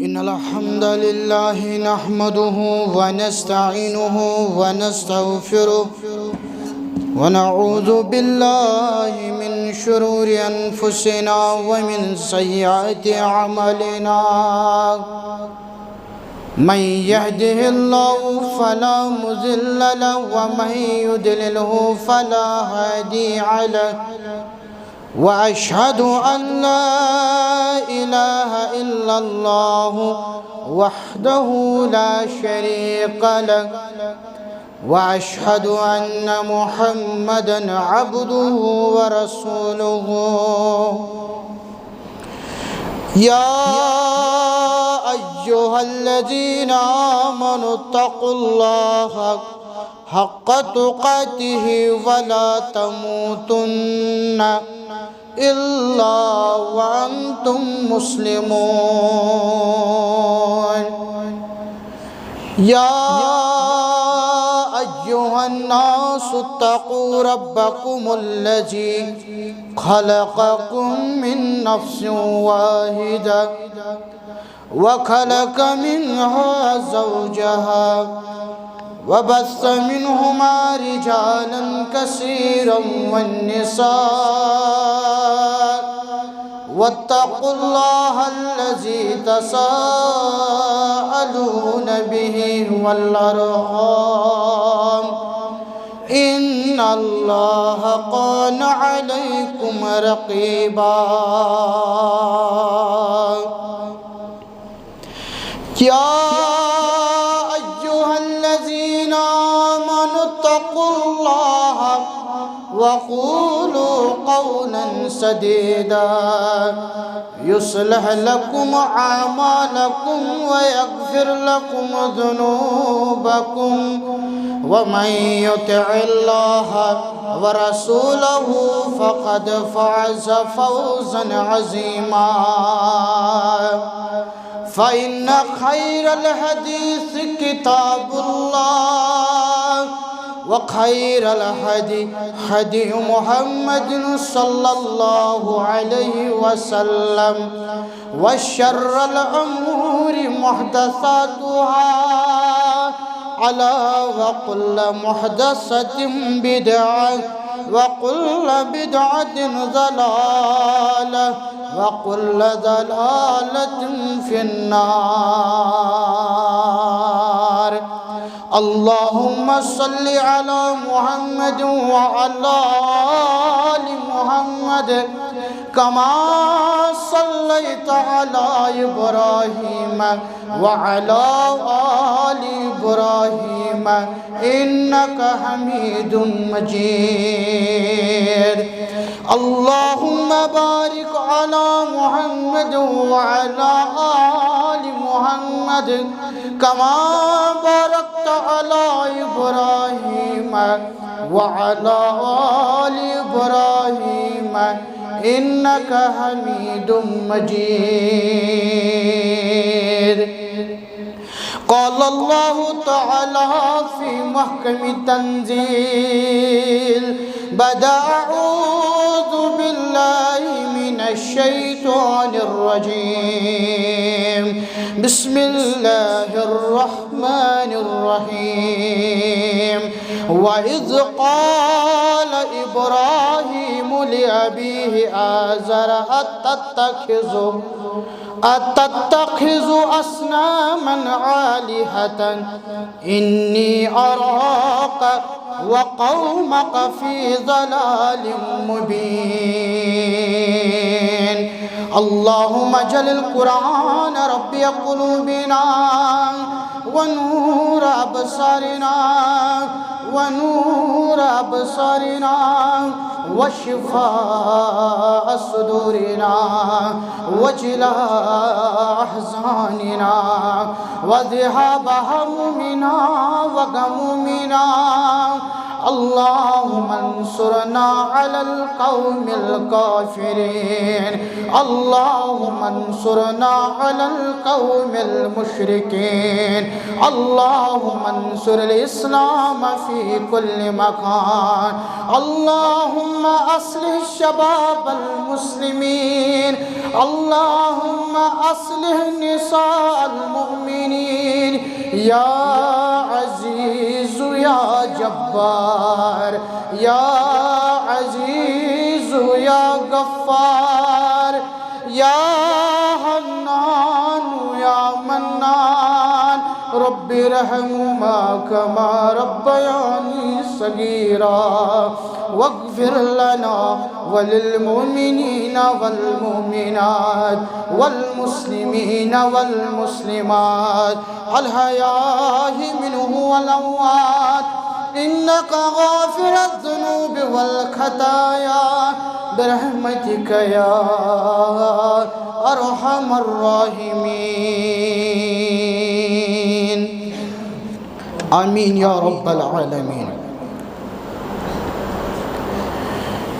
إن الحمد لله نحمده ونستعينه ونستغفره ونعوذ بالله من شرور أنفسنا ومن سيئات أعمالنا من يهده الله فلا مضل له ومن يضلله فلا هادي له وأشهد أن لا إله إلا الله وحده لا شريك له وأشهد أن محمدًا عبده ورسوله يا أيها الذين آمنوا اتقوا الله حق تقاته ولا تموتن إلا وأنتم مسلمون يا أيها الناس اتقوا ربكم الذي خلقكم من نفس واحدة وخلق منها زوجها وبث منهما رجالا كثيرا والنساء واتقوا الله الذي تساءلون به والأرحام إن الله كان عليكم رقيبا يا أيها الذين آمنوا اتقوا الله وقولوا قولا سديدا يصلح لكم أعمالكم ويغفر لكم ذنوبكم ومن يطع الله ورسوله فقد فاز فوزا عظيما فإن خير الحديث كتاب الله وخير الهدي هدي محمد صلى الله عليه وسلم وشر الأمور محدثاتها على وكل محدثة بدعة وكل بدعة ضلالة وكل ضلالة في النار اللهم صل على محمد وعلى آل محمد كما صليت على إبراهيم وعلى آل إبراهيم إنك حميد مجيد اللهم بارك على محمد وعلى آل محمد كما باركت على إبراهيم وعلى آل إبراهيم إنك حميد مجيد قال الله تعالى في محكم التنزيل بعد أعوذ بالله من الشيطان الرجيم بسم الله الرحمن الرحيم وإذ قال إبراهيم لأبيه آزر أتتخذ أصناما آلهة إني أراك وقومك في ضلال مبين اللهم اجعل القرآن ربي قلوبنا ونور أبصارنا وشفاء صدورنا وجلاء أحزاننا وذهاب همومنا وغمومنا اللهم انصرنا على القوم الكافرين اللهم انصرنا على القوم المشركين اللهم انصر الإسلام في كل مكان اللهم أصلح شباب المسلمين اللهم أصلح نساء المؤمنين يا عزيز يا جبار يا عزيز يا غفار يا حنان يا منان رب ارحمهما كما ربياني صغيرا واغفر لنا وللمؤمنين والمؤمنات والمسلمين والمسلمات الحياة منه والأموات إنك غافر الذنوب والخطايا برحمتك يا أرحم الراحمين آمين يا رب العالمين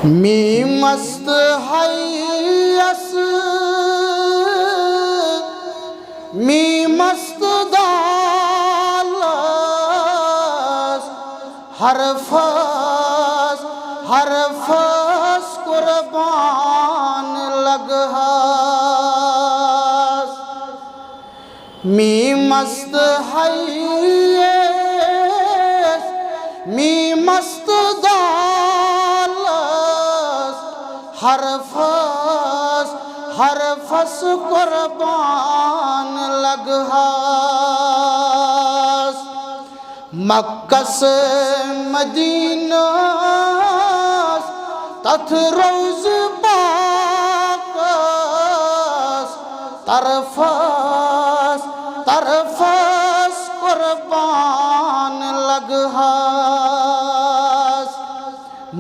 می مست حیس می مست دالس حرفس قربان لگہاس می مست حیس می مست دالس حرفس قربان لگہاس مکہ سے مدینہ تتھ روز باقس طرفس قربان لگہاس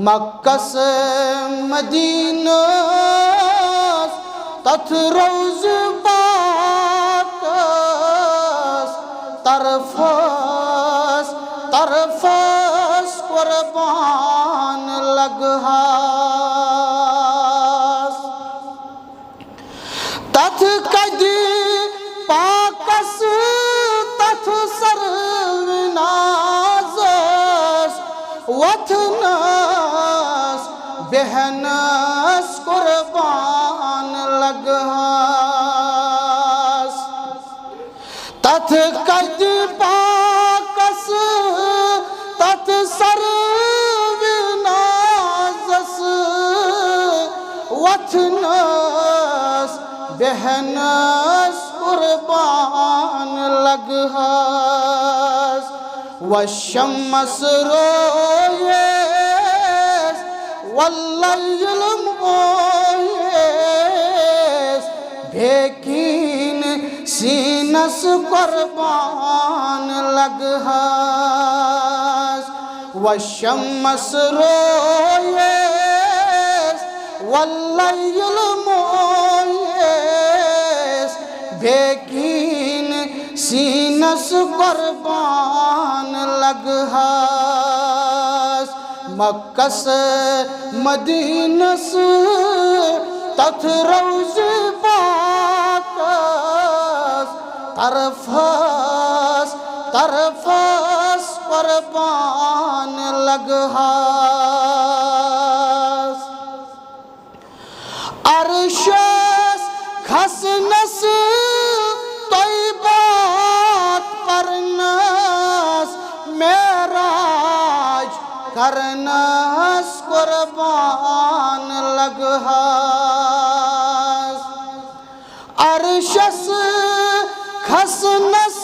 مکہ سے مدینہ تتھ روز باقس طرفس قربان لگہاس تتھ کدی پاکس تتھ سرونازس وطنس بہنس قربان لگہاس تتھ کدی پاکس تتھ سرونازس وطنس بہنس قربان لگہاس والشمس رویس واللیل مویس بھیکین سینس قربان لگہاس والشمس رویس واللیل مویس بھیکین سینس قربان لگہاس مکہ سے مدینہ سے تتھ روز باقس طرفس قربان لگہاس عرشس کھسنس طیبات پرنس معراج کرنس قربان لگہاس عرشس کھسنس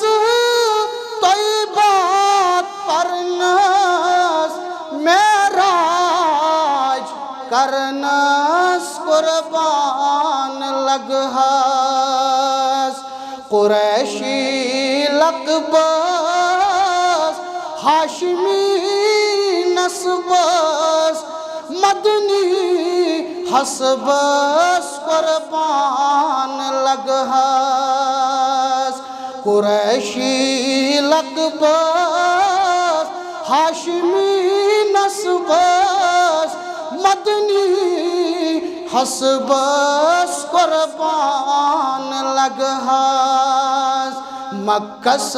طیبات پرنس معراج کرنس قربان لگہاس قریشی لقبس ہاشمی نسبس مدنی حسبس قربان لگہاس قریشی لقبس ہاشمی نسبس مدنی حسبس قربان لگہس مکس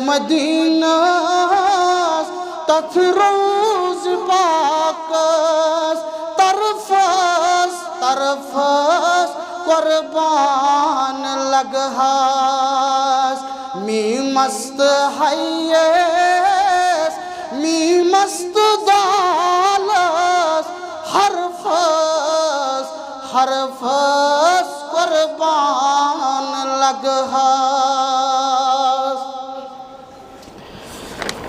مدینہ تتھ روز پاکس طرفس قربان لگہس می مست حیس می مست دالس حرفس قربان لگہس.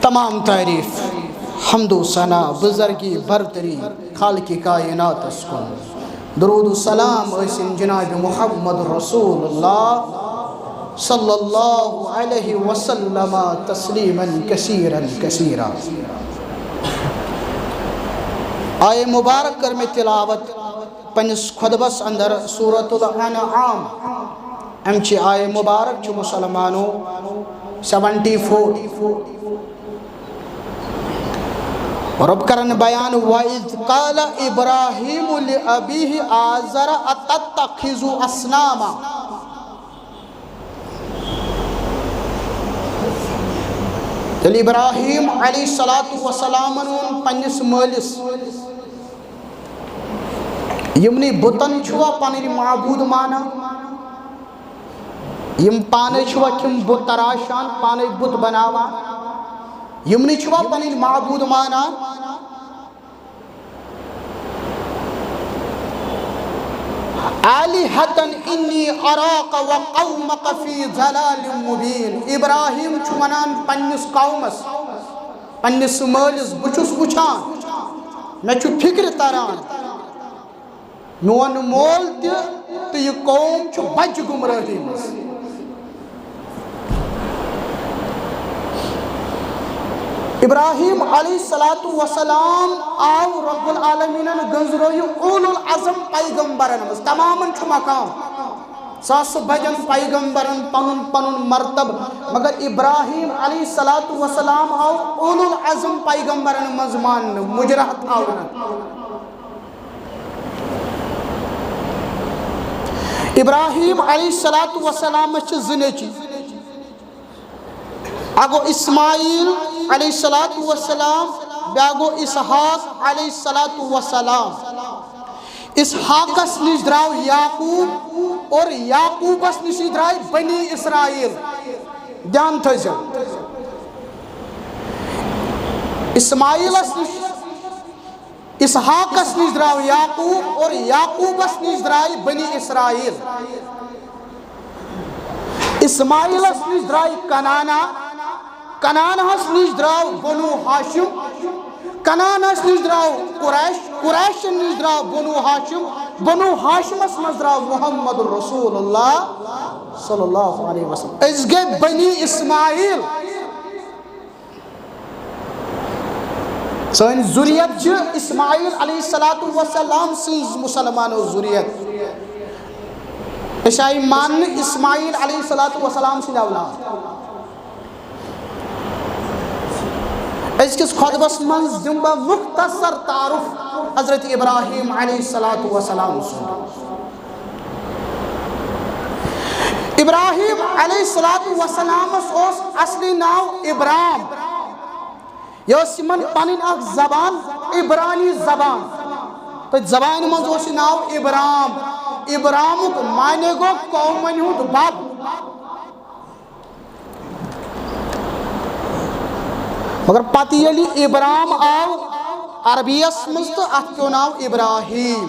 تمام تعریف حمد و ثنا بزرگی برتری خالق کائنات اسکن. درود و سلام اسن جناب محمد رسول اللہ صلی اللہ علیہ وسلم تسلیما کثیرا کثیرا. آئے مبارک کر میں تلاوت پنس خطبس اندر سورۃ الانعام امچی آئے مبارک چو مسلمانو 74 رب کرن بیان وَإِذْ قَالَ إِبْرَاهِيمُ لِأَبِيهِ آزَرَ أَتَتَّخِذُ أَصْنَامًا. تل ابراہیم علیہ السلام پنس مالس یمنی بتن چھوا پانی معبود مانا یم پانے چھوا کم بت تراشان پانے بت بناوان یمنی چھوا پانی معبود مانا. آلِهَةً إِنِّي أَرَاكَ وَقَوْمَكَ فِي ضَلَالٍ مُبِينٍ. ابراہیم چھوانان پنس قومس پنس مالس بچس وچھان میں چھو فکر تران میون مول تو یہ قوم چھو بج گمراہی مس. ابراہیم علیہ السلام آو رب العالمین گنزروی اول العظم پیغمبرن مز تمامن چھو مقام ساس بجن پیغمبرن پنن پنن مرتب مگر ابراہیم علیہ السلام آو اول العظم پیغمبرن مزمان مجرحت آونا. ابراہیم علیہ السلام چھ زنے چی اگو اسماعیل علیہ السلام بیاگو اسحاق علیہ السلام. اسحاقس نش دراو یعقوب اور یعقوبس نش درائی بنی اسرائیل. دھیان تھیزو اسماعیلس نش اسحاقس نش دراو یعقوب اور یعقوبس نش درائی بنی اسرائیل. اسماعیلس نش درائی کنانا کنانہس نش دراو بنو ہاشم کنانہس نش دراو قریش نش دراو بنو ہاشمس مز دراو محمد رسول اللہ صلی اللہ علیہ وسلم. اس گئے بنی اسماعیل سن ذریت چھ اسماعیل علیہ السلام سنز مسلمان و ذریت اشائی مان اسماعیل علیہ السلام سے اولاد. اس کس خطبس منز دنبا مختصر تعارف حضرت ابراہیم علیہ السلام سے. ابراہیم علیہ السلام اس اصلی ناو ابرام یہ سمن پانین اک زبان عبرانی زبان تو زبان منز اس ناو ابرام. ابرام کو معنی گو قومن ہوں باب. مگر پاتی علی ابرام آو عربی اسمست اتکیو ناو ابراہیم.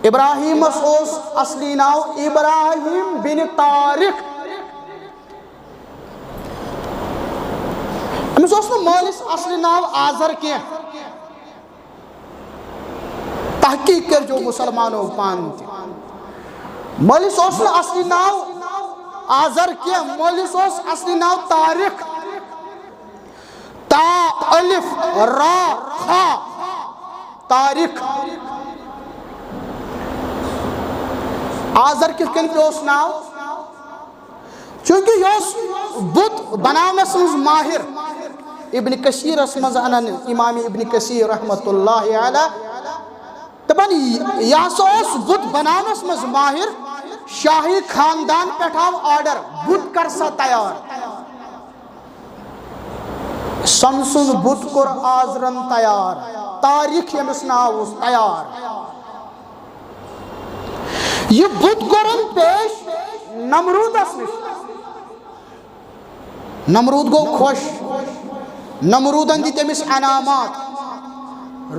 ابراہیم اس اصلی ناو ابراہیم بن طارق. امس اس مالس اصلی ناو آزر کیا تحقیق کر جو مسلمانوں پانتی مالس اس اصلی ناو آزر کیا مالس اس اصلی ناو طارق تا الف را خا طارق. آزر کس کن پیوس ناو چونکہ یہ بت بناونا سنز ماہر ابن کثیر اسمز انن امام ابن کثیر رحمت اللہ علیہ دپان یہ اس بت بنانس مز ماہر شاہی خاندان پہ آو آرڈر بت کر سا تیار سن سن بت کور آزرن تیار تاریخ یمس ناو تیار یہ بت کورن پیش نمرودس نش نمرود گو خوش نمرودن دی تمس انعامات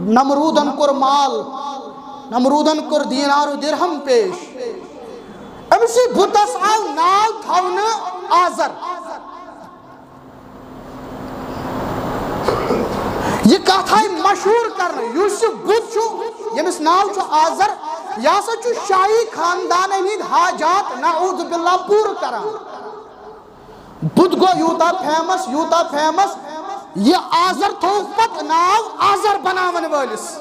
نمرودن کور مال نمرودن کور دینار و درہم پیش امسی بتس آو ناو تھون آزر یہ کتھ آئی مشہور کرنے یس بت یمس ناو آزر یہ سا شاہی خاندان ہند حاجات نعوذ باللہ پور کران بت گو یوتا فیمس یہ آزر تھوک پت ناو آزر بناون والس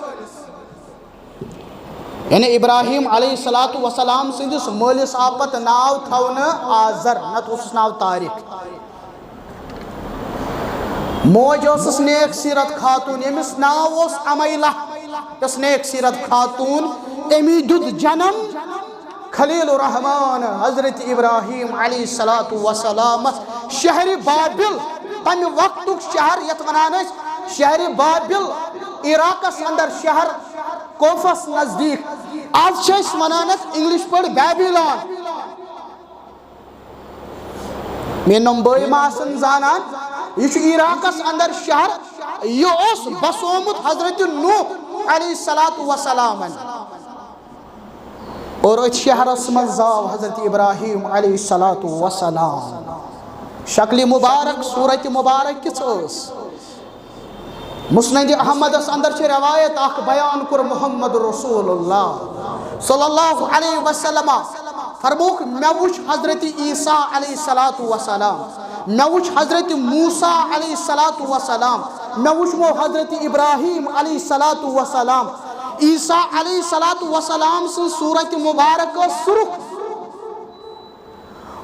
یعنی ابراہیم علیہ السلام سندس مالس آپت ناو تھون آزر نت اس ناو تاریخ موج اس نیک سیرت خاتون یمس ناو اس امیلہ اس نیک سیرت خاتون امی دد جنم خلیل الرحمن حضرت ابراہیم علیہ السلام شہر بابل تمہ وقت شہر یت ونان شہر بابل عراقس اندر شہر کوفس نزدیک آج چھ ونان انگلش پہ بیبیلون مینم بھائی ما آسن زانان یہ عراقس اندر شہر یہ اس بسومت حضرت نوح علیہ السلام اور ات شہرس من زاو حضرت ابراہیم علیہ السلام شکل مبارک صورت مبارک کس مسند احمد اندر چھ روایت اخ بیان کر محمد رسول اللہ صلی اللہ علیہ وسلم فرموک میں وچھ حضرت عیسیٰ علیہ السلام میں وچھ حضرت موسیٰ علیہ السلام میں وچھ مو حضرت ابراہیم علیہ السلام عیسیٰ علیہ السلام سے صورت مبارک سرخ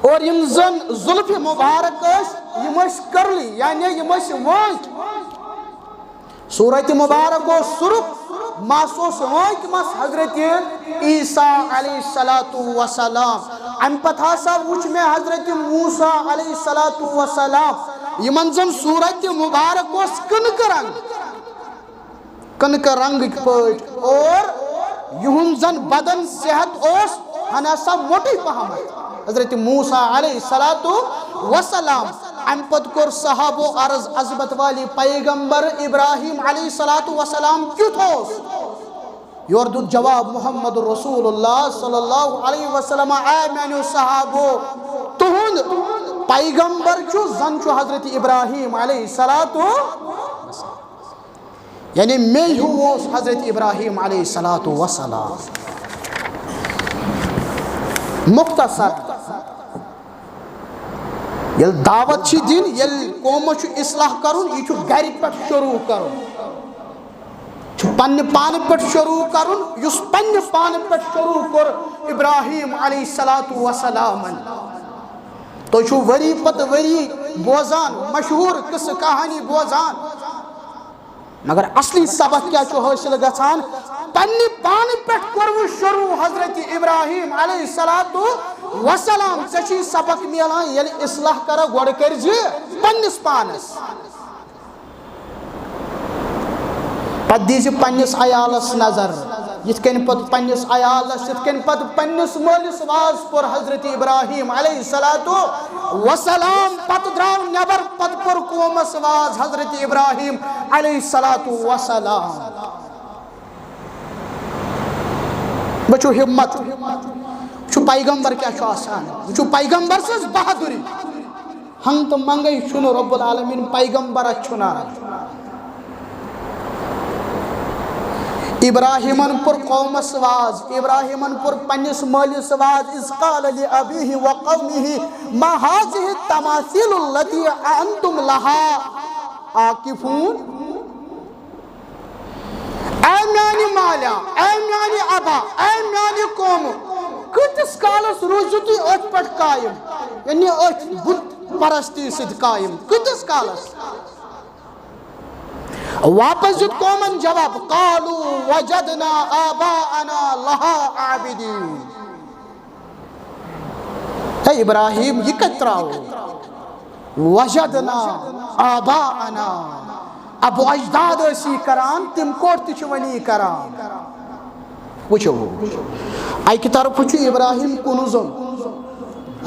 اور یم زن ظلف مبارک یم کرلی یعنی یم وانک صورت مبارک سرخ محسوس وانک مس حضرت عیسیٰ علیہ السلام ام پتہ سا وچ میں حضرت موسیٰ علیہ السلام یمن زن صورت مبارک کنک رنگ پٹ اور یہن زن بدن صحت اس ہنا سا موٹی پہمت حضرت موسیٰ علیہ السلام ام پت کر صحاب و عرض عظمت والی پیغمبر ابراہیم علیہ السلام کیوں تھوس یورد جواب محمد رسول اللہ صلی اللہ علیہ وسلم اے میں صحابو تہن پیغمبر چھو زن چھو حضرت ابراہیم علیہ السلام یعنی میں ہوں حضرت ابراہیم علیہ السلام مختصر یل دعوت چھ دین یل قوم چھ اصلاح کرن یہ چھ گھر پہ شروع کرن چھ پن پان پہ شروع کرن یس پن پان پہ شروع کر ابراہیم علیہ السلام تو چھ وری پت وری بوزان مشہور قصہ کہانی بوزان مگر اصلی سبق کیا چھو حاصل گژھان پنی پان پٹ کرو شروع حضرت ابراہیم علیہ السلام ژےٚ سبق میلان ییٚلہِ اصلاح کر گۄڈٕ کٔرزِ پننس پانس پتہٕ دیٖزِ پننس عیالس نظر یِتھ کٔنۍ پتہٕ پننس عیالس یِتھ کٔنۍ پتہٕ پننس مٲلِس واز پوٚر حضرت ابراہیم علیہ السلام پتہٕ درٛاو نٮ۪بر پتہٕ پوٚر قومس واز حضرت ابراہیم علیہ السلام وٕچھو ہمت وٕچھو پیغمبر کیٛاہ چھُ آسان وٕچھو پیغمبر سٕنٛز بہادری ہنگ تہٕ منگے چھُنہٕ رب العالمین پیغمبرس چھُنان ابراہیمن پور قومس واز ابراہیمن پور پننس مالس واز اذ قال لابیہ وقومہ ما هذه التماثيل التي انتم لها عاکفون اے میانی ماlia اے میانی ابا اے میانی قوم کتس کالس روزو تھی ات پٹ قائم یعنی ات بت پرستی سد قائم کتس کالس واپس دیت قومن جواب قالوا وجدنا آباءنا لها عابدین. اے ابراہیم یہ کتراو وجدنا آباءنا ابو اجداد اسی کران تم کوٹ تچ ونی کران. وچھو آئی کی طرف وچھو ابراہیم کنوزن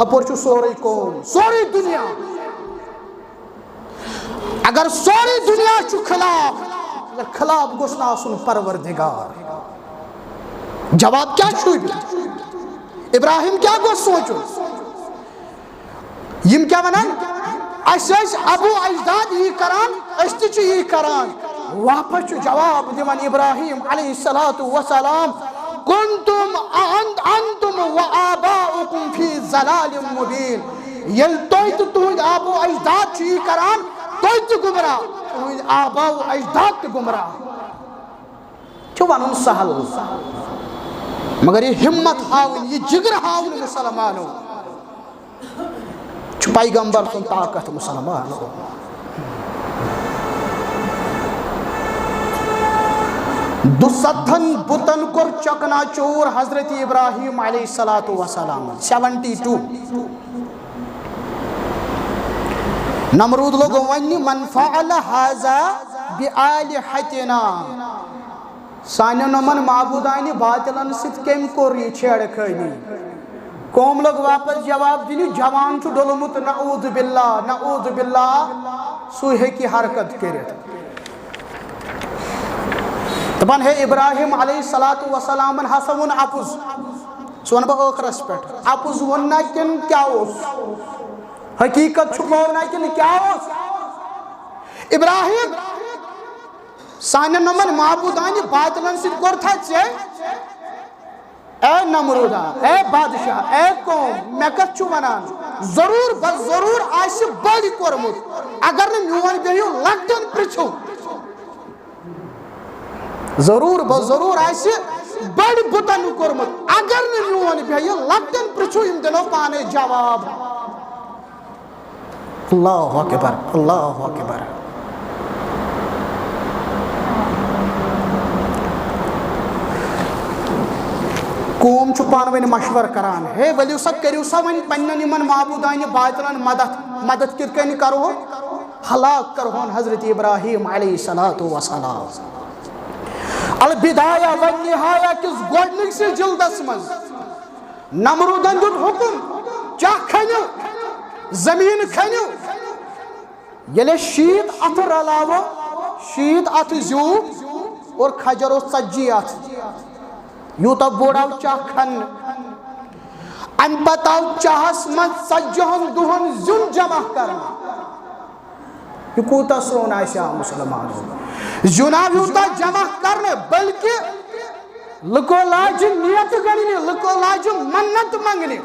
اپور چھو سوری قوم سوری دنیا. اگر سوری دنیا چھو خلاف اگر خلاف گوشنا سن پروردگار جواب کیا چھوئی بھی ابراہیم کیا گوش سوچو یم کیا ونان اسیس ابو اجداد یہ کران استچ یہ کران. واپس چھو جواب دیوان ابراہیم علیہ السلام کنتم انتم و آباؤکم فی ضلال مبین. یل تویت توید ابو اجداد چھو یہ کران تویت گمراہ توید آبا و اجداد گمراہ. چھو ونن سہل مگر یہ ہمت ہاون یہ جگر ہاون مسلمانوں چھو پیغمبر سن طاقت مسلمانوں. دو ستھن بتن کر چکنا چور حضرت ابراہیم علیہ السلام 72. نمرود لوگ ونی من فعل هذا بآلہتنا سانیو نمن معبودانی باطلن ست کم کوری چھیڑ کھینی. قوم لوگ واپس جواب دینی جوان چھو ڈولمت نعوذ باللہ سوہے کی حرکت کرت. دپان ہے ابراہیم علیہ السلام حسن اپز سون با آخرس پیٹھ اپز وننا کن کیا اوس حقیقت چھپونا کن کیا اوس. ابراہیم سانیو نمن معبودانی باطلن ست کور تھا چھے اے نمرودہ اے بادشاہ اے قوم میں کت چھو ونان ضرور ضرور آئیسی بڑی کورمت اگر نے میون بیہیو لگتن پرچھو ضرور آئیسی بڑی بطن کورمت اگر نے میون بیہیو لگتن پرچھو ام دنو پانے جواب. اللہ اکبر اللہ اکبر. قوم چھو پانوین مشور کران ہے ولیو سا کریو سا ون پنن یمن معبودانی باطلن مدد کتکنی کرو ہلاک کرہون حضرت ابراہیم علیہ السلام. البدایہ والنہایہ کس گوڑنک سے جلدس مز نمرودن دیت حکم چاہ کھنیو زمین کھنیو یلے شید ات رلاو شید ات زیوب اور کھجر و سجی ات یوتا بوڑاو چاہ کھن ان پتاو چاہس من سجہن دوہن زن جمع کرنا. یہ کوتا سرونا ہے شاہ مسلمان زناو یوتا جمع کرنے بلکہ لکو لاج نیت گنی لکو لاج منت منگنی.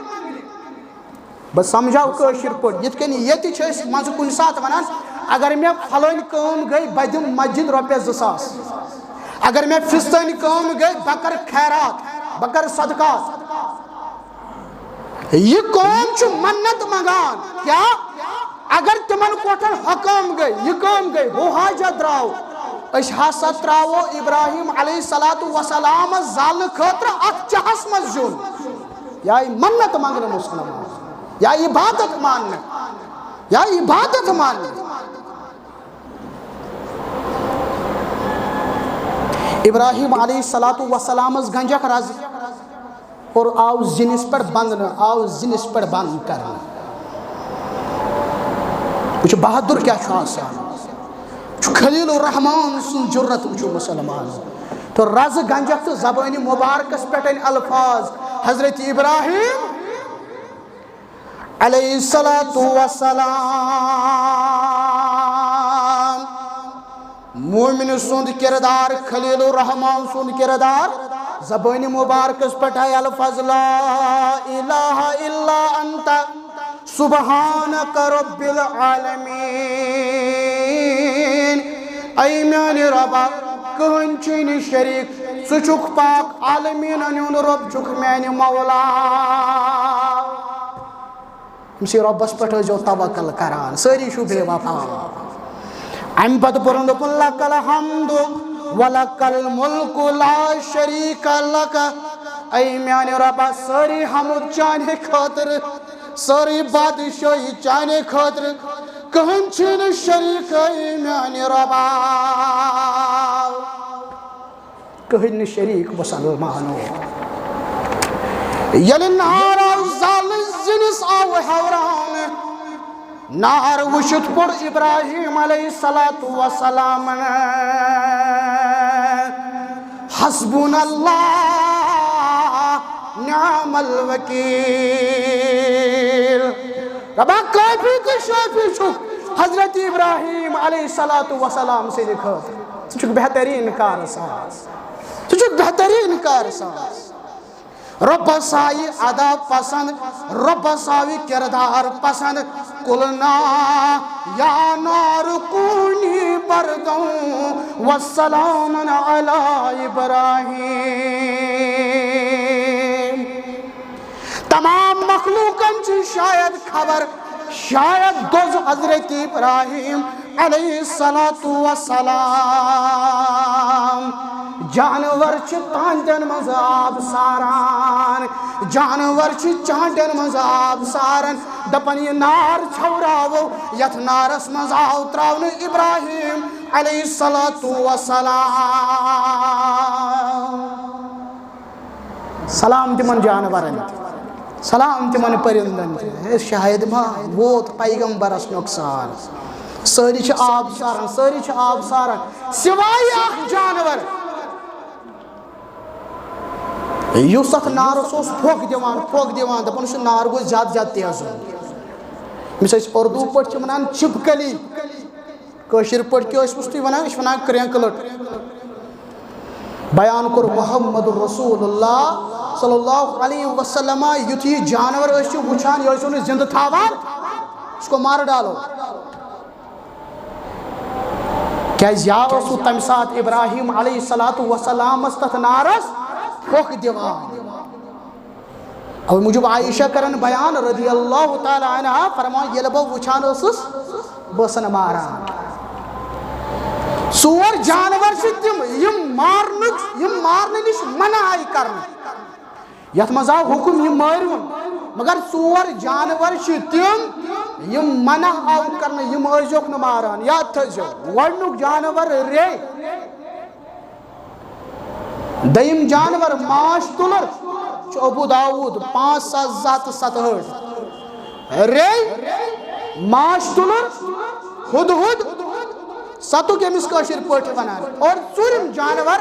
بس سمجھاو کشر پوٹ یتکنی یتی چھس منز کن سات ونان اگر میں پھلوین کام گئی بدم مسجد روپیہ 2,000 اگر میں فستانی کام گئی بکر خیرات بکر صدقات. یہ قوم چھو منت مگان کیا اگر تمن کوٹن حکام گئی یہ کام گئی وہ حاجہ دراؤ اس حاصل تراؤ ابراہیم علیہ السلام زال خطر اک چاہس مزجون یا منت مانگنا مسلمان یا عبادت ماننا یا عبادت ماننا. ابراہیم علیہ السلام گنجک رازی اور آو زنس پر بندنا آو زنس پر بند کرنا. وچھ بہادر کیا چھو آسان چھو خلیل الرحمن سن جرت وچھو مسلمان تو راز گنجک تو زبانی مبارکس پیٹن الفاظ حضرت ابراہیم علیہ السلام مومن سند کردار خلیل الرحمن سند کردار زبانی مبارکس پٹھائی الفاظ لا الہ الا انت سبحانک رب العالمین. ای میانی ربا کہن چینی شریک سچک پاک عالمین انیون رب چک میانی مولا. ہمسی ربس پٹھو جو توکل کران سری شو بے وفا ام پتہ پرن دپن لک الحمد ولک الملک لا شریک لک اے میانہ ربا ساری حمد چانے خاطر ساری بادشاہی چانے خاطر کہن چھن شریک اے میانہ ربا کہن شریک مسلمانو یل نار زال زنس آو حوران نار وشت پر ابراہیم علیہ السلام حسبنا اللہ نعم الوکیل ربا کافی تو شافی چھک حضرت ابراہیم علیہ السلام سے لکھا تو چھک بہترین کارساز تو چھک بہترین کارساز رب سائی ادا پسند رب سائی کردار پسند قلنا یا نار کونی بردوں والسلام علی ابراہیم تمام مخلوقاً چی شاید خبر شاید دوز حضرت ابراہیم علیہ السلام جانور چھ تانڈن مز آب ساران جانور چھ چانڈن مز آب ساران دپن یہ نار چھوراو یت نارس مز آو تراون ابراہیم علیہ السلام سلام تمن جانورن سلام تمن پرندن شاید ما ووت پیغمبرس نقصان ساری چھ آب ساران ساری چھ آب ساران سوائے اخ جانور یوس ات نارس اس پھوک دیوان دپن اس نار گو زیادہ زیادہ تیز مس اردو پٹ ونان چپکلی کشر پٹ کیا تھی ونان کرینکلٹ بیان کور محمد رسول اللہ صلی اللہ علیہ وسلم یتھ یہ جانور وچھان یہ زندہ تھاوان اس کو مار ڈالو کیا تمہ سات ابراہیم علیہ السلام تت نارس پھوک دیوان او موجب عائشہ کرن بیان رضی اللہ تعالی عنہ فرمان یل بہ وچھان اسس بسن ماران ژور جانور چھ تم یم مارن نش منع آئی کرن یت مز آو حکم یم مارون مگر ژور جانور چھ تم یم منع آو کرن یم ٲسۍزیوکھ نہٕ ماران یاد تھٲیزیو گۄڈنیُک جانور رے دیم جانور ماش تلر ابو داود 5767 رے ماش تلر ہد ہد ستو کمس کاشر پٹ ونان اور ژورم جانور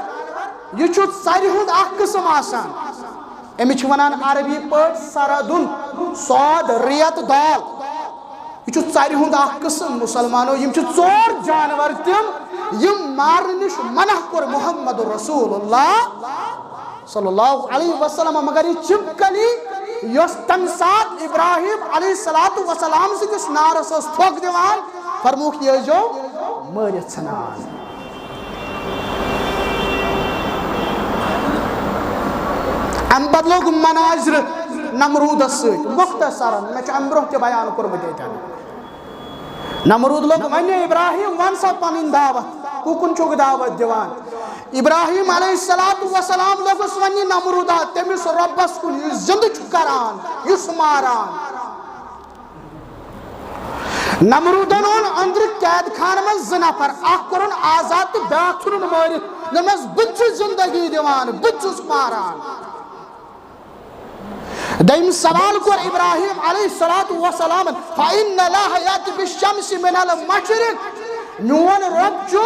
یہ ساری ہند اخ قسم آسان امچ ونان عربی پٹ سردن صاد ریت دال یہ ساری ہند اخ قسم مسلمانو یم ژور جانور تم یم مارن نش منع کور محمد رسول اللہ صلی اللہ علیہ وسلم مگر یہ چپکلی یس تم سات ابراہیم علیہ السلام سکس نارس اس پھوک دیوان فرموک یہ جو مارت ژھنان ام پتہٕ لوگ مناظر نمرودس ست مختصرا مے ام برونٛہہ تہِ بیان کورمُت ییٚتٮ۪ن نمرود لوگ ونہِ ابراہیم ون سا پنٕنۍ دعوت کُکُن چھُکھ دعوت دِوان ابراہیم علیہ السلام لوگس ونہِ نمرودا تٔمِس رۄبس کُن یُس زندٕ چھُ کران یُس ماران نمرودن اون أندرٕ قید خانہٕ منٛز 2 نفر اکھ کوٚرُن آزاد تہٕ بیٛاکھ ژھُنُن مٲرِتھ دوٚپمس بہٕ تہِ چھُس زندگی دِوان بہٕ تہِ چھُس ماران دیم سوال کور ابراہیم علیہ السلام فإن الله يأتي بالشمس من المشرق میون رب چھُ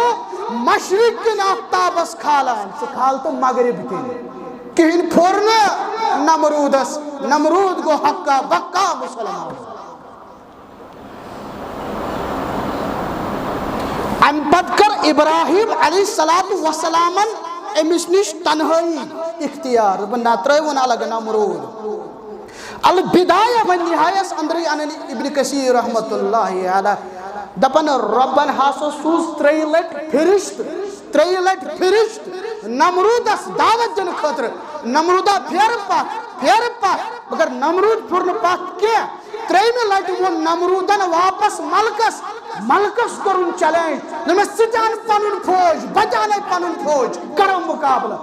مشرق کِنۍ آفتابس کھالان سُہ کھال تہٕ مغرب کِنۍ کِہیٖنۍ پھوٚر نہٕ نمروٗدس نمروٗد گوٚو حقا بقا مُسلمان امہِ پتہٕ کٔر ابراہیم علیہ السلام أمِس نِش تنہٲیی اختیار دوٚپُن نہ ترٛٲوُن الگ نمروٗد البدایہ و نہایس اندری اننی ابن کثیر رحمت اللہ علیہ دپن ربن ہاسو سوز 3 لٹ پھرشت نمرودس دعوت دن خاطر نمرودا پھیر پتھ مگر نمرود پھر پتھ کی ترٛیٚیمہِ لٹہِ ووٚن نمروٗدن واپس ملکس کوٚرُن چیلینج دوٚپمس ژٕ تہِ اَن پنُن فوج بہٕ تہِ اَنَے پنُن فوج کرو مُقابلہٕ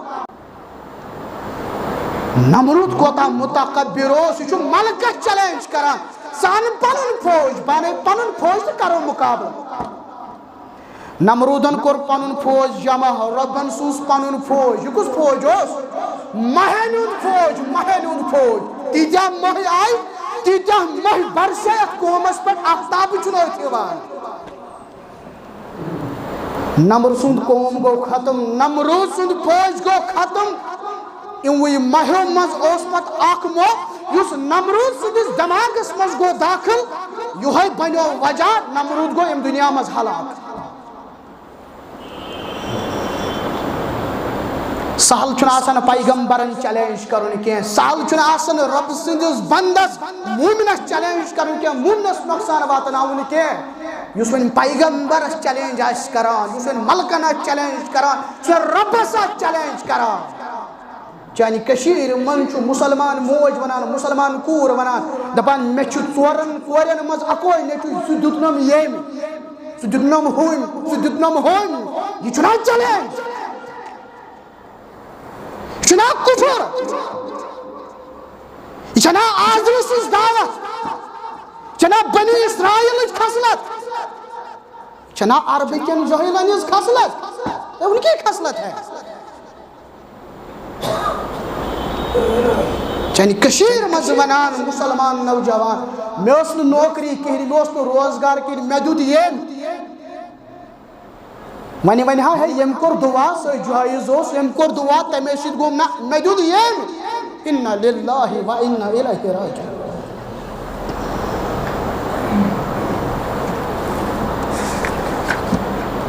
نمروٗد کوتاہ مُتکبر اوس یہِ چھُ ملکس چیلینج کران ژٕ اَن پنُن فوج بہٕ اَنَے پنُن فوج تہٕ کرو مُقابلہٕ نمروٗدن کوٚر پنُن فوج جمع رۄبن سوٗز پنُن فوج یہِ کُس فوج اوس مہینہِ ہُنٛد فوج تیٖتیاہ مٔہۍ آیہِ تیٖتیاہ مٔہۍ برسے اتھ قومس پٮ۪ٹھ آفتابٕے چھُنہٕ أتھۍ یِوان نمر سُنٛد قوم گوٚو ختم نمروٗد سُنٛد فوج گوٚو ختم یِموٕے مہیو منٛز اوس پتہٕ اکھ موہ یُس نمروٗد سٕنٛدِس دٮ۪ماغس منٛز گوٚو داخل یِہوے بنیو وجہ نمروٗد گوٚو اَمہِ دُنیا منٛز ہلاک سہل چھُنہٕ آسان پیغمبرن چیلینج کرُن کینٛہہ سہل چھُنہٕ آسان رۄب سٕنٛدِس بنٛدس موٗمِنس چیلینج کرُن کینٛہہ موٗمِنس نۄقصان واتناوُن کینٛہہ یُس وۄنۍ پیغمبرس چیلینج آسہِ کران یُس وۄنۍ ملکن آسہِ چیلینج کران سُہ رۄبس آسہِ چیلینج کران چانہِ کٔشیٖرِ منٛز چھُ مُسلمان موج ونان مُسلمان کوٗر ونان دپان مےٚ چھُ ژورن کورٮ۪ن منٛز اکوے نیٚچوٗ سُہ دیُتنم ییٚمۍ سُہ دیُتنم ہُمۍ سُہ دیُتنم ہُمۍ یہِ چھُنہ چیلینج یہ چھُنا کُفر یہ چھنا آزرٕ سٕنٛز دعوت چھنا بنی اسرائیلٕچ خصلت چھنا عربٕکٮ۪ن جٲہلن ہٕنٛز خصلت اُنکی خصلت ہے چانہِ کٔشیٖرِ منٛز ونان مُسلمان نوجوان مےٚ ٲس نہٕ نوکری کِہیٖنۍ مےٚ اوس نہٕ روزگار کِہیٖنۍ مےٚ دیُت ییٚمۍ وۄنۍ ونہِ ہا ہے ییٚمۍ کوٚر دُعا سُہ جٲیِز اوس ییٚمۍ کوٚر دُعا تَمے سۭتۍ گوٚو نہ مےٚ دیُت ییٚمۍ اِنَّا لِلّٰهِ وَإِنَّا إِلَيْهِ راجِعُونَ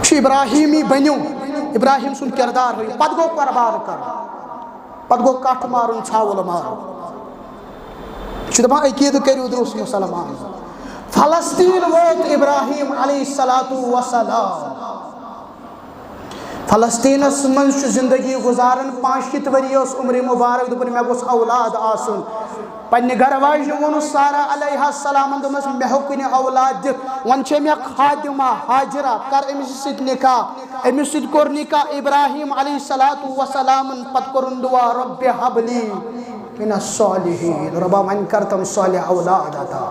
چھُ ابراہیٖمی بنیو ابراہیم سُنٛد کِردار ہٲیِو پتہٕ گوٚو قۄربان کرُن پتہٕ گوٚو کٹھ مارُن ژھاوُل مارُن چھُ دپان عقیٖدٕ کٔرِو درُست مُسلمان فلسطیٖن ووت ابراہیم علیہ الصلاۃ وسلام فلسطینس منٛز چھُ زندگی گُزاران 65 ؤری ٲس عمرِ مُبارک دوٚپُن مےٚ گوٚژھ اولاد آسُن پننہِ گرٕ واجنہِ ووٚنُس سارا علیہ السلامن دوٚپمس مےٚ ہیوٚکُے نہٕ اولاد دِتھ وۄنۍ چھے مےٚ خادِمہ ہاجرہ کر أمِس سۭتۍ نکاح أمِس سۭتۍ کوٚر نکاح ابراہیم علیہ الصلاۃ وسلامن پتہٕ کوٚرُن دُعا رۄبِ ہب لی مِن الصالحین رۄبا وۄنۍ کر تِم صالح اولاد عطا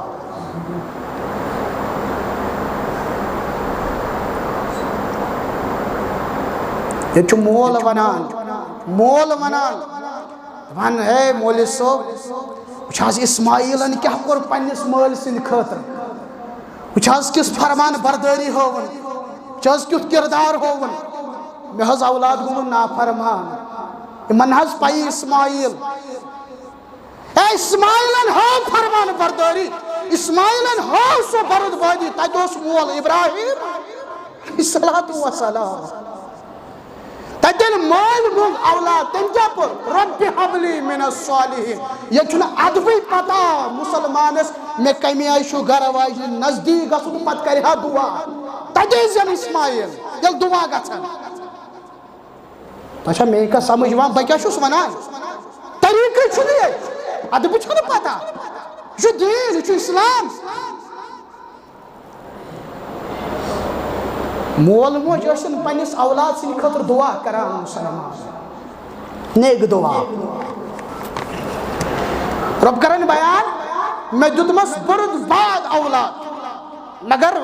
ییٚتہِ چھُ مول ونان ون ہے مولوی صٲب وٕچھ حظ اسماعیٖلن کیٛاہ کوٚر پننِس مٲلۍ سٕنٛدِ خٲطرٕ وٕچھ حظ کِژھ فرمان بردٲری ہٲوٕن وٕچھ حظ کیُتھ کِردار ہووُن مےٚ حظ اولاد گوٚمُت نافرمان یِمن حظ پایی اسماعیٖل اے اسماعیٖلن ہٲو فرمان بردٲری اسماعیٖلن ہٲو سۄ بردبٲدی تتہِ اوس مول ابراہیم علیہ الصلاۃ وسلام تتہِ ییٚلہِ مٲلۍ موٚنگ اولاد تٔمۍ کیٛاہ کوٚر رۄبِ ہب لی مِن الصالحین ییٚتہِ چھُنہٕ ادبٕے پتہ مُسلمانس مےٚ کمہِ آیہِ چھُ گرٕ واجنہِ نزدیٖک گژھُن پتہٕ کرِ ہا دُعا تتہِ ٲسۍ زن اسماعیٖل ییٚلہِ دُعا گژھان تۄہہِ چھا میٲنۍ کتھ سمجھ یِوان بہٕ کیٛاہ چھُس ونان طریٖقٕے چھُنہٕ ییٚتہِ ادبہٕ چھُنہٕ پتہ یہِ چھُ دیٖن یہِ چھُ اسلام مول موج ٲسِن پننِس اولاد سٕنٛدِ خٲطرٕ دُعا کران مُسلمان نیک دُعا رۄب کرن بیان مےٚ دیُتمس بُرُد اولاد مگر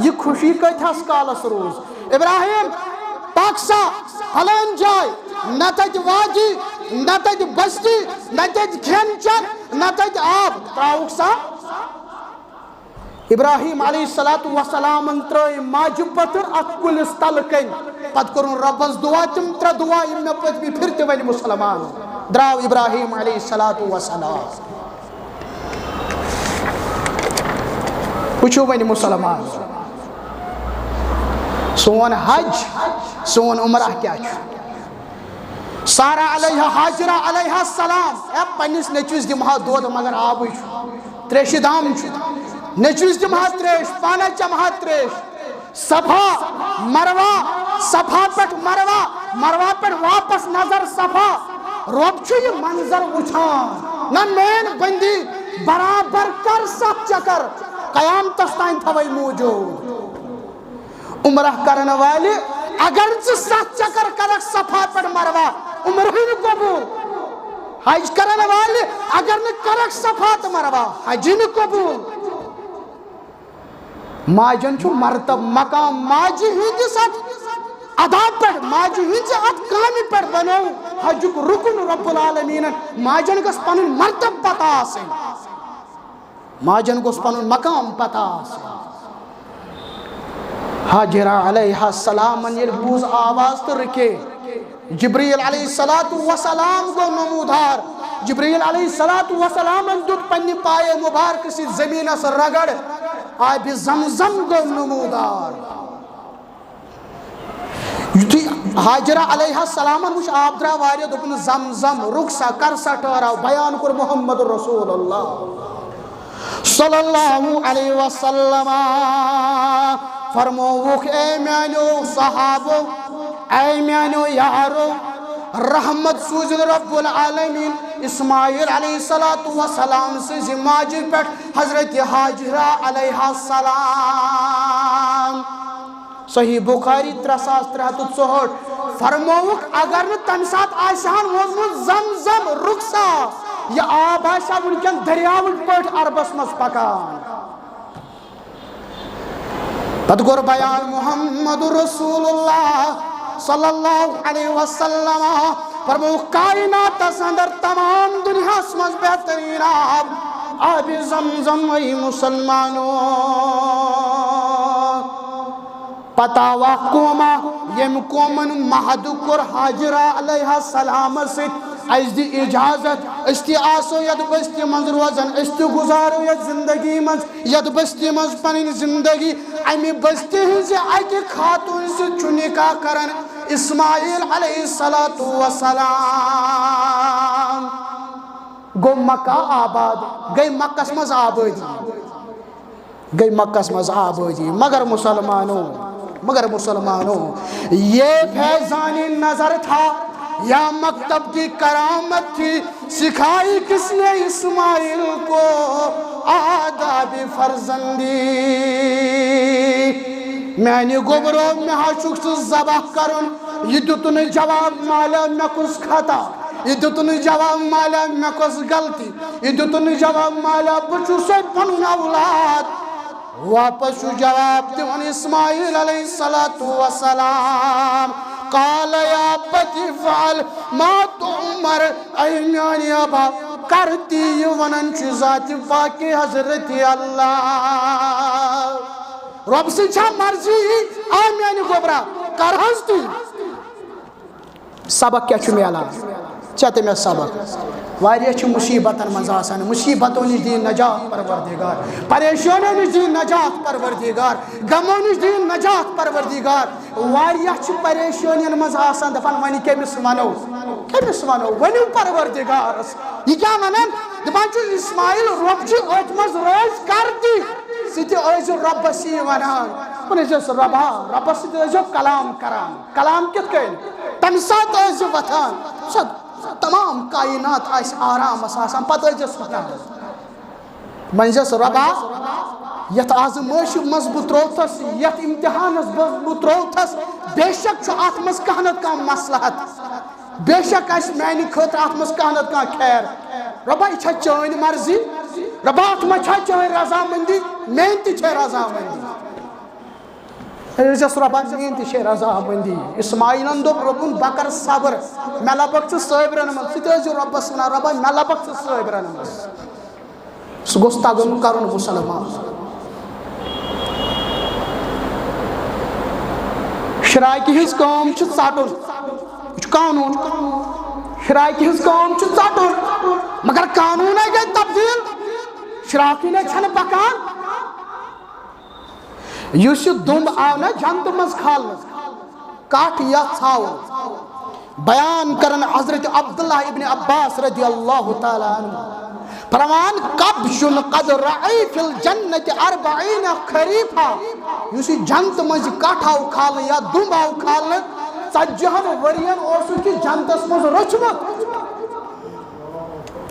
یہِ خوشی کۭتِہس کالس روٗز ابراہیم پک سا فلٲنۍ جاے نہ تتہِ وادی نہ تتہِ بستی نہ تتہِ کھٮ۪ن چٮ۪ن نہ تتہِ آب تراوُکھ سا ابراہیم علیہ الصلاۃ وسلامن ترٲے ماجہِ پٔتٕر اتھ کُلِس تلہٕ کنۍ پتہٕ کوٚرُن رۄبس دُعا تِم 3 دُعا یِم مےٚ پٔتمہِ پھِرِ تہِ ونہِ مُسلمان درٛاو ابراہیم علیہ الصلاۃ وسلام وٕچھِو وۄنۍ مُسلمان سون حج سون عمرہ کیٛاہ چھُ سارا علیہ حاجرہ علیہ السلام اے پننِس نیٚچوِس دِمہٕ ہا دۄد مگر آبٕے چھُ تریشہِ دام چھُ نیٚچوِس دِمہٕ ہا تریش پانے چمہٕ ہا تریش صفا مروہ صفا پٮ۪ٹھ مروہ پٮ۪ٹھ واپس نظر صفا رۄب چھُ یہِ منظر وٕچھان نہ مین بٔنٛدی برابر کر 7 چکر قیامتس تائیں تھوئی موجود عمرہ کرن والے اگر 7 چکر کرک صفا پر مروا عمرہ نہ قبول حج کرن والے اگر نہ کرک صفا تو مروا حج نہ قبول ماجن چھو مرتب مقام ماجی ہندی ساتھ ادا پر ماجی ہندی ات کامی پر بنو حج رکن رب العالمین ماجن گس پنن مرتب پتا سے ماجن گس پنن مقام پتا سے حاجرہ علیہ السلام یہ بوز آواز تو رکے جبریل علیہ السلام گو نمودار جبریل علیہ السلام دت پنی پائے مبارک سی زمین اس رگڑ آب زمزم گو نمودار حاجرہ علیہ السلام وچ آب درا واریا دپن زمزم رخصا کرسا ٹھہراو بیان کر محمد رسول اللہ صلی اللہ علیہ وسلم فرموک اے میانو صحابو اے میانو یارو رحمت سوزن رب العالمین اسماعیل علیہ السلام سے ماجر پر حضرت حاجرہ علیہ السلام صحیح بخاری 3364 فرموک اگر تم ساتھ آسان وزن زمزم رخصا یہ آب آشا ونکن دریاوٹ پٹ عربس مز پکان پتگور بیان محمد رسول اللہ صلی اللہ علیہ وسلم فرمو کائنات اندر تمام دنیا سمجھ بہترین آب زمزم وی مسلمانوں پتا واقوما یم قومن مہد کر حاجرہ علیہ السلام سے اس دی اجازت استی آسو ید بستی منز روزن استی گزارو ید زندگی منز ید بستی منز پنین زندگی امی بستی ہی سے آئی خاتون سے چنکا کرن اسماعیل علیہ السلام گو مکہ آباد گئی مکہ سمز آبادی گئی مکہ سمز آبادی مگر مسلمانوں یہ فیضانی نظر تھا یا مکتب کی کرامت تھی سکھائی کس نے اسماعیل کو آداب فرزندی میں نے گبرو میں ہاشکس زباہ کرن یہ دتن جواب مالا میں کس خطا یہ دتن جواب مالا میں کس غلطی یہ دتن جواب مالا بچو سے پنن اولاد واپس جواب دیون اسماعیل علیہ السلام قال یا بتی فعل ما تؤمر اے میانی ابا کرتی یہ ونن چی ذات پاکی حضرت اللہ رب سے چھا مرضی آئی میانی گبرا کر ہستی سبق کیا چھو میالا چاہتے میں سبق واریہ چھو مصیبتاً مزاسن مصیبتوں نش دین نجات پروردگار پریشانوں نش دین نجات پروردگار غموں نش دین نجات پروردگار واریہ چھو پریشانوں مزاسن دفن ونی کیمس منو ونیو پروردگار یہ کیا منن دفن چھو اسماعیل رب چھو اجمز روز کر دی سیتی ایزو رب سی ونان انیزو رب سی ایزو کلام کران کلام کت کہیں تمسات ایزو وطان صد تمام کائنات آئیس آرام اساسان پتہ جس وطان منجس ربا یت آزمائش مضبوط روتس یت امتحان مضبوط روتس بے شک چھو آتمس کہنت کا مصلحت بے شک اس معنی خطر آتمس کہنت کا خیر ربا اچھا چوئن مرضی ربا آتما چھا چوئن رضامندی محنتی چھے رضامندی رجس ربا محنتی چھے رضامندی اسماعیل اندو ربن بکر صبر ملا بکت صحبرن من ستیجو رب سنا ربا ملا بکت صحبرن من سگوستا گم کرن مسلمان شرائع کی ہز قوم چھت ساٹھن قانون شرائع کی ہز قوم چھت ساٹھن مگر قانون ہے گئے تبدیل شراکی نے چھن پکان یوسی دم آونا جنت مز کھالنا کاٹ یا تھاو بیان کرن حضرت عبداللہ ابن عباس رضی اللہ تعالیٰ عنہ فرمان قبشن قد رعی فی الجنت 40 خریفا یوسی جنت مز کاٹھاو کھالنا یا دم آو کھالنا سجہن ورین اوسو کی جنتس مز رچمت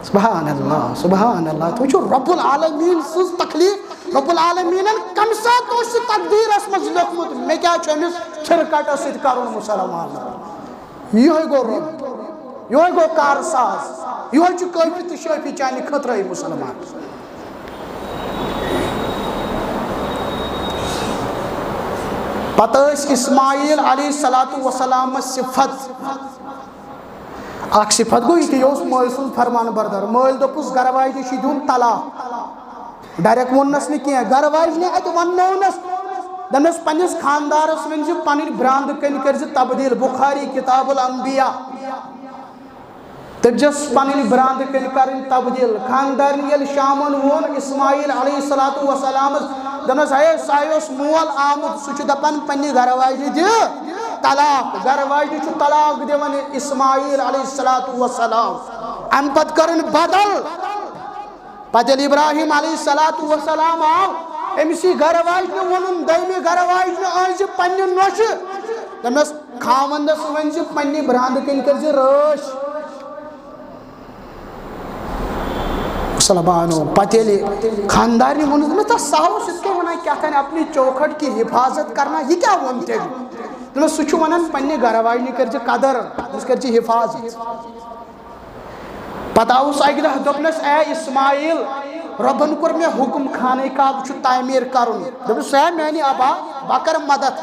سبحان اللہ سبحان اللہ. تو رب العالمین سز تخلیق رب العالمین کم سات اس تقدیر اس مز لکھمت میں کیا چمس چھرکٹ ست کرن مسلمان. یہ گو رب یہ گو کارساز یہ کافی تو شافی چانہ خطرہ مسلمان. پتہ اسماعیل علیہ السلام صفت اخ صفت گو یہ مول سن فرمان بردار. مول دپس گر واجن دن طلاق ڈائریکٹ ونس نا کی گر واجن ات ونس دپس پنس خاندارس ون پن براند کن کر تبدیل. بخاری کتاب الانبیاء تجس پن براند کن کرن تبدیل. خاندار یل شامن وون اسماعیل علیہ السلام دپس ہے سایوس مول آمد سہ دپان پنہ گر واجن دی طلاق. گر واجن طلاق دِوان اسماعیل علیہ السلام. ام پت کرن بدل پتہ ابراہیم علیہ السلام آو امسی گر واجن ونن دمی گر واجن آن پنہ نوش دپس خاوندس ون پنہ براند کن کر رٲچھ. سلبانو پتہ خاندار نے ون تس سہو سی ونان کیا تھا اپنی چوکھٹ کی حفاظت کرنا. یہ کیا ون تیل سہ ونان پنہ گر واجن کر قدر کر حفاظت. پتہ آوس اکہ دہ دپنس اے اسماعیل ربن کور مے حکم خانہ کعبہ تعمیر کرن. دپس اے میانہ ابا بہ کر مدد.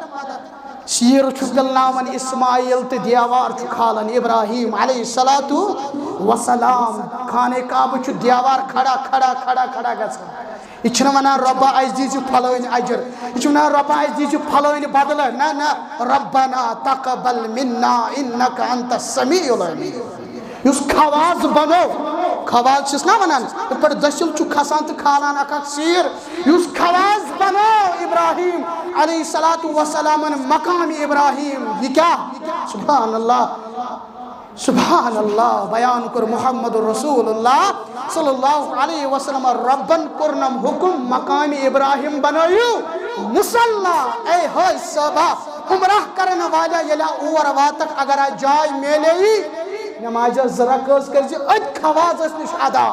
شیر دلناون اسماعیل تو دیوار کھالن ابراہیم علیہ السلام. خانہ کعبہ دیوار کھڑا کھڑا کھڑا کھڑا گژھان. یہ ونان ربا اس دیز پھلٲنۍ اجر. یہ ونان ربا اس دیز پھلٲنۍ بدلہ. نہ ربنا تقبل منا انک انت السمیع العلیم. اس خواز بنو خواز چھس نا ونان پہ دسل کھسان تو کھالان اک سیر. اس خواز بنو ابراہیم علیہ السلام مقام ابراہیم. یہ کیا سبحان اللہ سبحان اللہ. بیان کر محمد رسول اللہ صلی اللہ علیہ وسلم ربن کرنم حکم مقام ابراہیم بنائیو مصلی. اے ہوئے صحابہ عمرہ کرن والا یلا اور واتک اگر جائے میلے نماز رکز کر ات خواز نش ادا.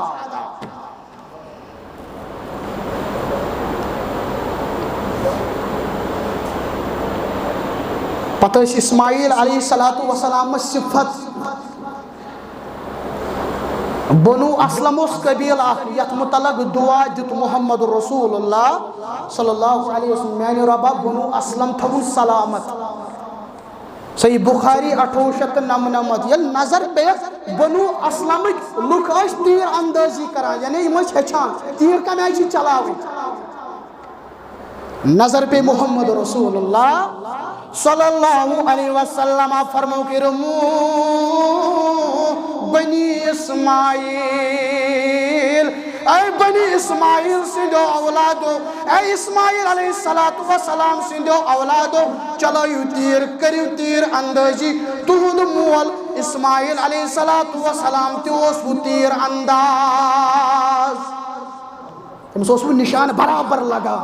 پتہ اسماعیل علیہ السلام صفت بنو اسلم اس قبیل یت متعلق دعا دت محمد رسول اللہ صلی اللہ علیہ وسلم. میانہ ربا بنو اسلم تھو سلامت. صحیح بخاری 899. یل نظر پہ بنو اسلم لک تیر اندازی کران یعنی یہ ہچان تیر کم چلاو. نظر پہ محمد رسول اللہ صلی اللہ علیہ وسلم فرمو کہ رمو بنی اسماعیل اے بنی اسماعیل سندو اولادو اے اسماعیل علیہ السلام سندو اولادو چلائیو تیر کریو تیر اندازی. تہند مول اسماعیل علیہ السلام تیوس وہ تیر انداز تمس وہ نشان برابر لگا.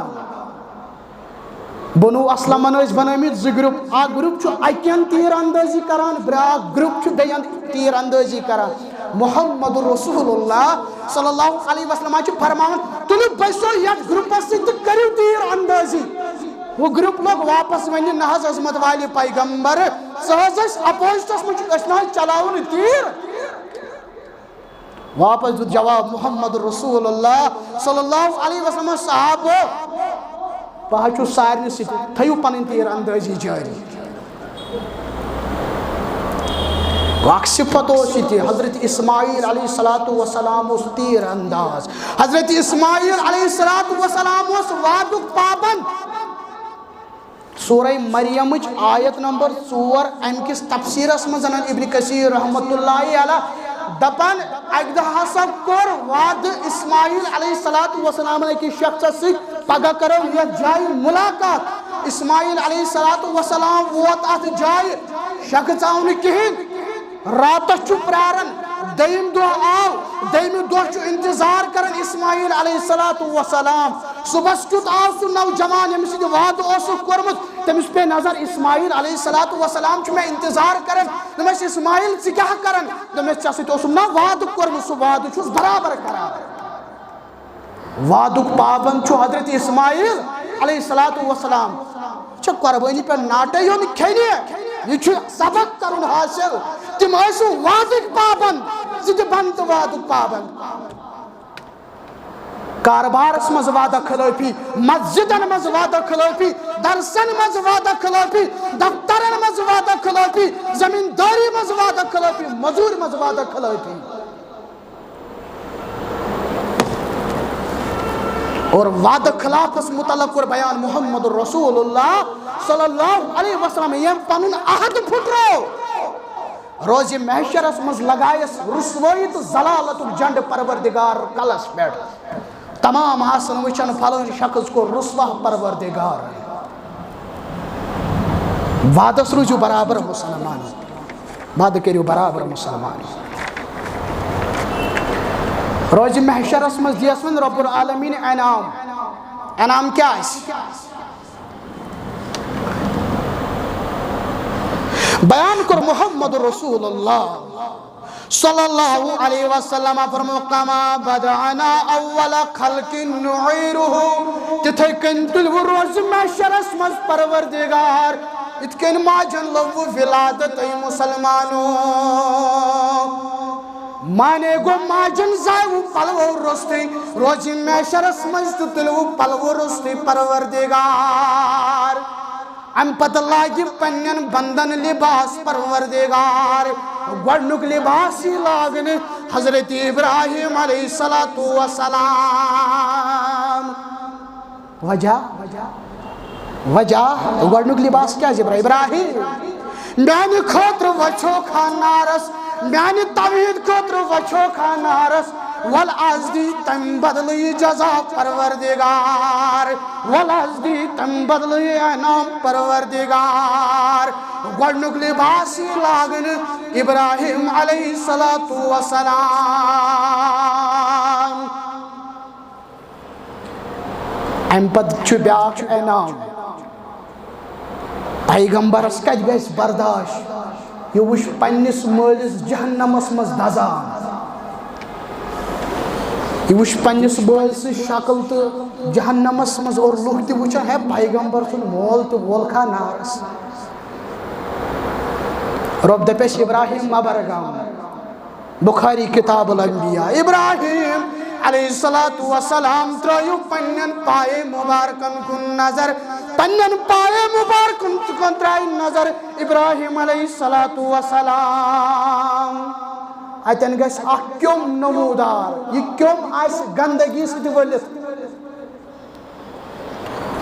بنو اسلمن بنامت زٕ گروپ. اکھ گروپ اکین تیر اندازی کران بیاکھ گروپ بیان تیر اندازی کران. محمد رسول اللہ صلی اللہ علیہ وسلم فرمان تلو بسو یت گروپس ست کریو تیر اندازی. وہ گروپ لوگ واپس ون نہ عظمت والی پیغمبر سہس اپوزٹس مجھے چلاون تیر. واپس دیت جواب محمد رسول اللہ صلی اللہ علیہ وسلم صحابو بہت سارے تھو پن تیر اندازی جاری. اخ صفت حضرت اسماعیل علیہ السلام اس تیر انداز. حضرت اسماعیل علیہ السلام اس وعدک پابند. سورہ مریم آیت نمبر 4 ام کس تفسیرس من ابن کثیر رحمت اللہ علیہ دپان اک دہ ہسا کور وعد اسماعیل علیہ السلام کی شخص ست پگہ کرو یہ جائے ملاقات. اسماعیل علیہ السلام ووت ات جائے شخص آو نہ کہین راتس پرارن. دیم دہ آو دیم دہ انتظار کرن اسماعیل علیہ السلام صبح کیت آو سہ نوجوان یمس سۭتۍ وعدٕ اوسُکھ کوٚرمُت تٔمِس پے نظر اسماعیل علیہ الصلوۃ والسلام چھُ مےٚ انتظار کران دوٚپمَس اسماعیل ژٕ کیٛاہ کران دوٚپمَس ژےٚ سۭتۍ اوسُم نا وعدٕ کوٚرمُت سُہ وعدٕ چھُس برابر کران وعدُک پابند چھُ حضرت اسماعیل علیہ الصلوۃ والسلام چھِ قۄربٲنی پٮ۪ٹھ ناٹے یوٚن کھیٚنہِ یہ چھُ سبق کرُن حٲصِل تِم ٲسِو وعدٕکۍ پابند ژٕ تہِ بن تہٕ وعدُک پابند کاربارس مز وعدہ خلافی مسجدن مز وعدہ خلافی درسن مز وعدہ خلافی دفترن مز وعدہ خلافی زمینداری مز وعدہ خلافی مزور مز وعدہ خلافی اور وعدہ خلافس متعلق اور بیان محمد رسول اللہ صلی اللہ علیہ وسلم یم پنن عہد پھٹرو روز محشرس مز لگائس رسوائی تو ضلالت جنڈ پروردگار کلس پیٹھ تمام آسن وچن فلان شخص کو رسوا پروردگار وعدس روزو برابر مسلمان وعدہ کریو برابر مسلمان روز محشرس مز دیس من رب العالمین انعام کیا ہے بیان کر محمد رسول اللہ صلی اللہ علیہ وسلم فرمو کما بدعنا اول خلق نعیرہ تتھے کن تلو روز محشرس مز پروردگار اتکن ماجن لو ولادت ای مسلمانو مانے گو ماجن زائو پلو رستی روز محشرس مز تلو پلو رستی پروردگار ام پتہ لاگی پنین بندن لباس پروردگار گوڑنک لباسی لاگن حضرت ابراہیم علیہ السلام وجہ گوڑنک لباس کیا ہے ابراہیم میانی خطر وچھو خانارس میانی توحید خطر وچھو خانارس والازدی تم بدلی جزا پروردگار والازدی تم بدلی انعام پروردگار گوڑنک لباسی لاگن ابراہیم علیہ السلام ام پت چھو بیاکھ انعام پیغمبرس کت گیس برداشت یہ وش پنس مالس جہنمس مز دزان یہ وش پنس مالس شکل تو جہنمس مز اور لوگ تہ وچان ہے پیغمبر سن مول تو وول کھا نارس رب دپیس ابراہیم مبرگام بخاری کتاب الانبیاء ابراہیم علیہ السلام ترایو پنن پائے مبارکن کن نظر پنن پائے مبارکن کن ترائی نظر ابراہیم علیہ السلام اتن گس اخ کیوم نمودار یہ کیوم آس گندگی سے ولت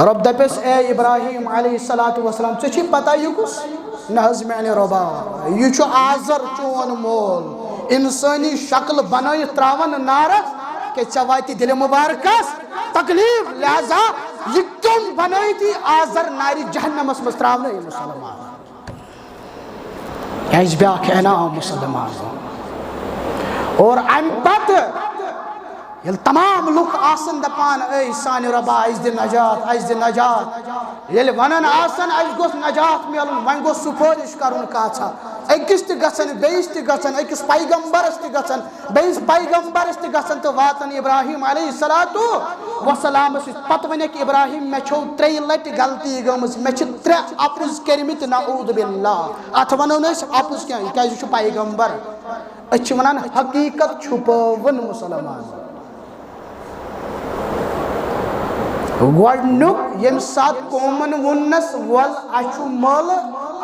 رب دپیس اے ابراہیم علیہ السلام ژے پتہ یہ کس نہ میانہ ربا یہ آزر چون مول انسانی شکل بنائت تراون نارس کہ ژے واتی دل مبارکس تکلیف لہذا یہ کیوم بنائتی آزر ناری جہنمس مز تراون یہ مسلمان ایج بیاکھ انعام مسلمان اور ام پت یل تمام لوگ آسن دپان اے سان ربا اس دی نجات یل ونن آسن اس گوس نجات میلن ون گوس سفارش کرن کاچا اکس تہ گژھن بیس تہ گژھن اکس پیغمبرس تہ گژھن بیس پیغمبرس تہ گژھن تہ واتن ابراہیم علیہ السلام پتہ ونیک ابراہیم مے چھو 3 لٹ غلطی گمز مے چھ 3 اپوز کرمت نعوذ باللہ ات ونو نس اپوز کیا کہ چھ پیغمبر اچھ ونان حقیقت چھپاون مسلمان گوڑنک یم سات قومن ونس ول اچھو مل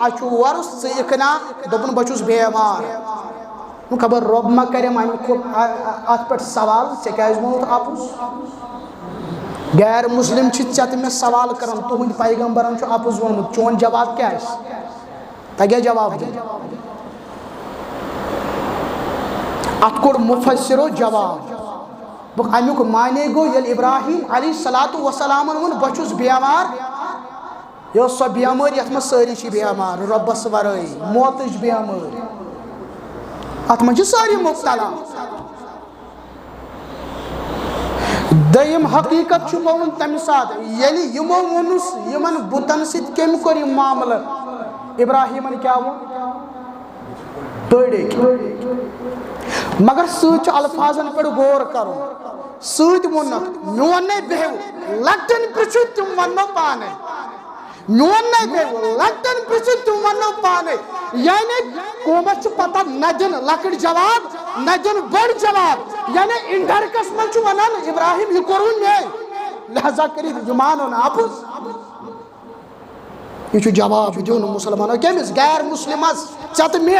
اچھو ورس سیکھنا دبن بچوس بیمار خبر رب ما کرے مان کو ات پٹ سوال سے کیاز مونت اپوس غیر مسلم چھ چت میں سوال کرن تہند پیغمبرن چھ اپوس ونمت چون جواب کیا ہے تگے جواب دے ات کوڑ مفسرو جواب امیک مانے گو یل ابراہیم علیہ السلام ون بچوس بیمار یہ سو بیمار یت من ساری چھ بیمار ربس ورائی موتج بیمار ات من ساری مبتلا دیم حقیقت چھپون تمہ سات یلی یمو ونس یمن بتن ست کم کور معاملہ ابراہیمن کیا وہ پڑے مگر سوچ الفاظن پر غور کرو سوت ونک میون بہو لٹن پرچو تم ونو پانے میون بہو لٹن پرچو تم ونو پانے یعنی قومت پتہ نہ دن لکڑ جواب نہ دن بڑ جواب یعنی انڈرکس من چھو ونان ابراہیم یہ کرون میں لہذا کرید جمانو ناپس یہ چھو جواب دیون مسلمانوں کیمس غیر مسلمس چت میں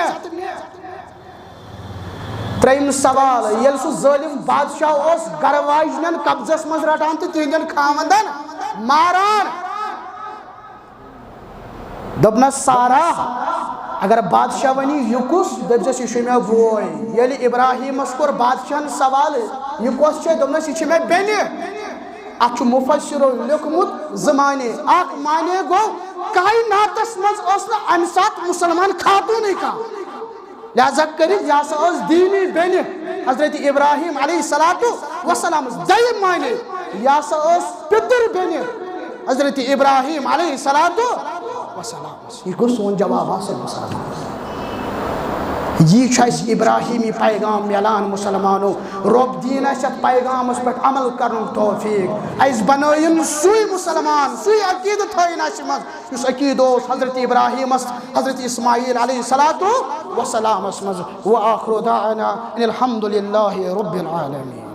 تریم سوال یل سو ظالم بادشاہ اس گھر واجنن قبضس مز رٹان تو تہندین خاوندن ماران دبنا سارا اگر بادشاہ ونی یہ کس دبس یہ میں بوئے یلی ابراہیم اس کور بادشاہ سوال یہ کس چھ دبنس یہ میں بینی اچھ مفسرو لکھمت زمانے اک مانے گو کائناتس مز اسنا انسات مسلمان خاتون کا لہذا کرید یا سا اس دینی بینی حضرت ابراہیم علیہ السلام دائم مانے یا سا اس پتر بینی حضرت ابراہیم علیہ السلام یہ کو سون جواب حاصل مسلمان یہ چھائس ابراہیمی پیغام میلان مسلمانوں رب دین ایسیت پیغام اس پر عمل کرن توفیق ایس بنوین سوئی مسلمان سوئی عقید تھوئی ناشمز اس عقید اس حضرت ابراہیم حضرت اسماعیل علیہ السلام و آخر دعنا ان الحمدللہ رب العالمین.